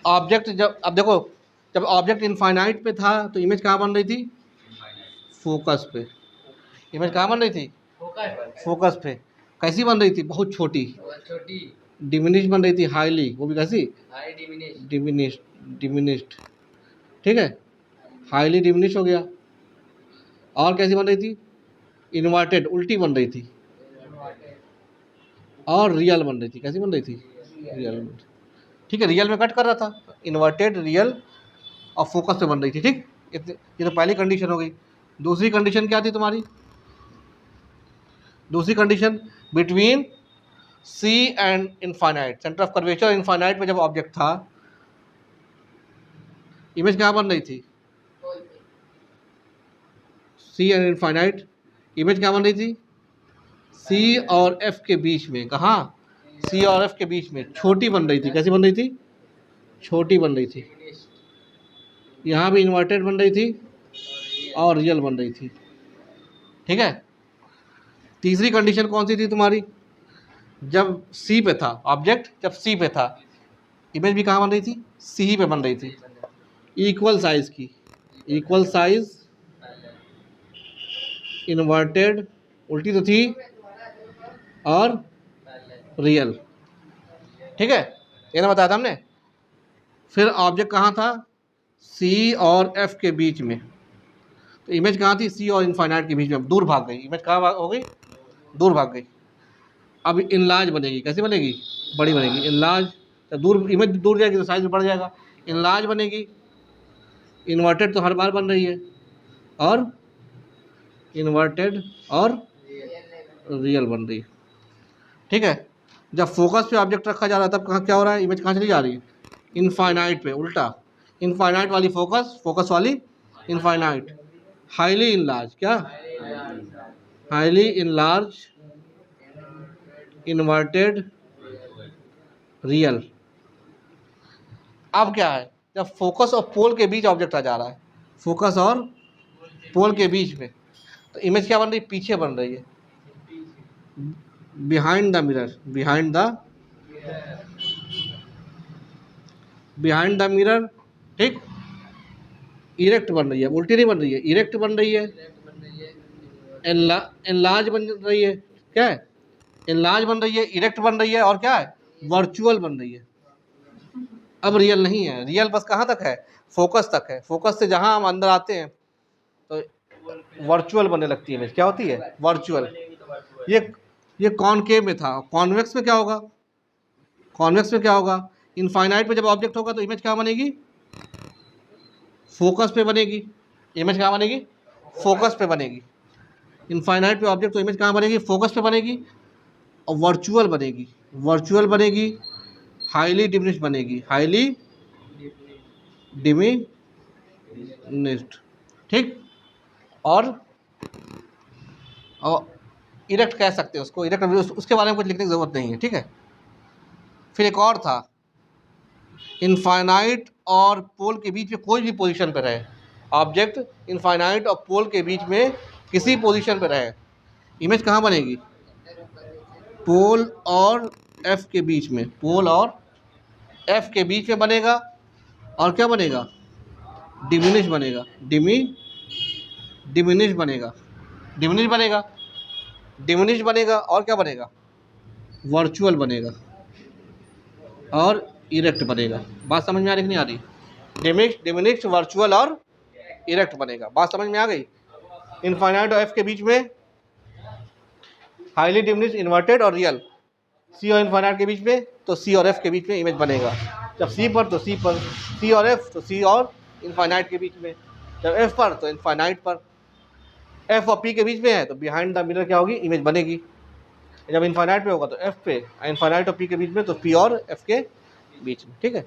Object जब, अब देखो, जब ऑब्जेक्ट इनफाइनाइट पे था तो इमेज कहाँ बन रही थी? फोकस पे। इमेज कहाँ बन रही थी? फोकस पे। कैसी बन रही थी? बहुत छोटी, डिमिनिश बन रही थी, हाईली, वो भी कैसी? Diminish, diminished. ठीक है, हाईली डिमिनिश हो गया। और कैसी बन रही थी? इन्वर्टेड, उल्टी बन रही थी। और रियल बन रही थी, कैसी बन रही थी? रियल बन रही। ठीक है, रियल में कट कर रहा था, इन्वर्टेड, रियल और फोकस पे बन रही थी। ठीक, ये तो पहली कंडीशन हो गई। दूसरी कंडीशन क्या थी तुम्हारी? दूसरी condition, between C and infinite, centre of curvature infinite में जब ऑब्जेक्ट था, इमेज कहाँ बन रही थी? सी एंड इनफाइनाइट, इमेज क्या बन रही थी? सी और एफ के बीच में। कहाँ? सी और एफ के बीच में, छोटी बन रही थी। कैसी बन रही थी? छोटी बन रही थी। यहाँ भी इन्वर्टेड बन रही थी और रियल बन रही थी। ठीक है, तीसरी कंडीशन कौन सी थी तुम्हारी? जब सी पे था ऑब्जेक्ट, जब सी पे था, इमेज भी कहाँ बन रही थी? सी पे बन रही थी, इक्वल साइज की, इक्वल साइज, इन्वर्टेड, उल्टी तो थी, और रियल। ठीक है, ये ना बताया था हमने। फिर ऑब्जेक्ट कहाँ था? सी और एफ के बीच में। तो इमेज कहाँ थी? सी और इनफाइनाइट के बीच में। दूर भाग गई इमेज, कहाँ हो गई? दूर भाग गई। अब इनलार्ज बनेगी, कैसे बनेगी? बड़ी बनेगी, इनलार्ज। जब दूर इमेज दूर जाएगी तो साइज बढ़ जाएगा, इनलार्ज बनेगी। इन्वर्टेड तो हर बार बन रही है, और इन्वर्टेड और रियल बन रही है। ठीक है, जब फोकस पे ऑब्जेक्ट रखा जा रहा है तब कहाँ क्या हो रहा है? इमेज कहाँ चली जा रही है? इनफाइनाइट पे, उल्टा। इनफाइनाइट वाली फोकस, फोकस वाली इनफाइनाइट। हाईली इनलार्ज, क्या? Highly enlarge, inverted, real. अब क्या है? जब फोकस और पोल के बीच ऑब्जेक्ट आ जा रहा है, फोकस और पोल के बीच में, तो इमेज क्या बन रही है? पीछे बन रही है, behind the mirror, behind the, behind the mirror. ठीक, इरेक्ट बन रही है, उल्टी नहीं बन रही है, इरेक्ट बन रही है। एनलार्ज बन रही है, क्या है? एनलार्ज बन रही है, इरेक्ट बन रही है, और क्या है? वर्चुअल बन रही है। अब रियल नहीं है, रियल बस कहाँ तक है? फोकस तक है। फोकस से जहाँ हम अंदर आते हैं तो वर्चुअल बनने लगती है इमेज। क्या होती है? वर्चुअल। ये कॉनकेव में था, कॉन्वेक्स में क्या होगा? कॉन्वेक्स में क्या होगा? इनफाइनाइट पे जब ऑब्जेक्ट होगा तो इमेज क्या बनेगी? फोकस पे बनेगी। इमेज कहाँ बनेगी? फोकस पे बनेगी। इनफाइनाइट पे ऑब्जेक्ट तो इमेज कहाँ बनेगी? फोकस पे बनेगी, और वर्चुअल बनेगी, वर्चुअल बनेगी, हाईली डिमिनिश बनेगी, हाईली डिमिनिश्ड। ठीक, और इरेक्ट कह सकते हैं उसको, इरेक्ट, उसके बारे में कुछ लिखने की जरूरत नहीं है। ठीक है, फिर एक और था, इनफाइनाइट और पोल के बीच में कोई भी पोजीशन पे रहे ऑब्जेक्ट, इनफाइनाइट और पोल के बीच में किसी पोजीशन पे रहे, इमेज कहाँ बनेगी? पोल और एफ के बीच में, पोल और एफ के बीच में बनेगा, और क्या बनेगा? डिमिनिश बनेगा, डिमिनिश बनेगा, डिमिनिश बनेगा, डिमिनिश बनेगा, और क्या बनेगा? वर्चुअल बनेगा, और इरेक्ट बनेगा। बात समझ में आ रही कि नहीं आ रही? डिमिनिश, वर्चुअल और इरेक्ट बनेगा। बात समझ में आ गई? इनफाइनाइट और एफ के बीच में हाईली डिमिनिश, इन्वर्टेड और रियल। सी और इनफाइनाइट के बीच में तो सी और एफ के बीच में इमेज बनेगा। जब सी पर तो सी पर, सी और एफ तो सी और इनफाइनाइट के बीच में, जब एफ पर तो इनफाइनाइट पर। एफ और पी के बीच में है तो बिहाइंड द मिरर क्या होगी? इमेज बनेगी। जब इनफाइनाइट पे होगा तो एफ पे, इनफाइनाइट और पी के बीच में तो पी और एफ के बीच में। ठीक है।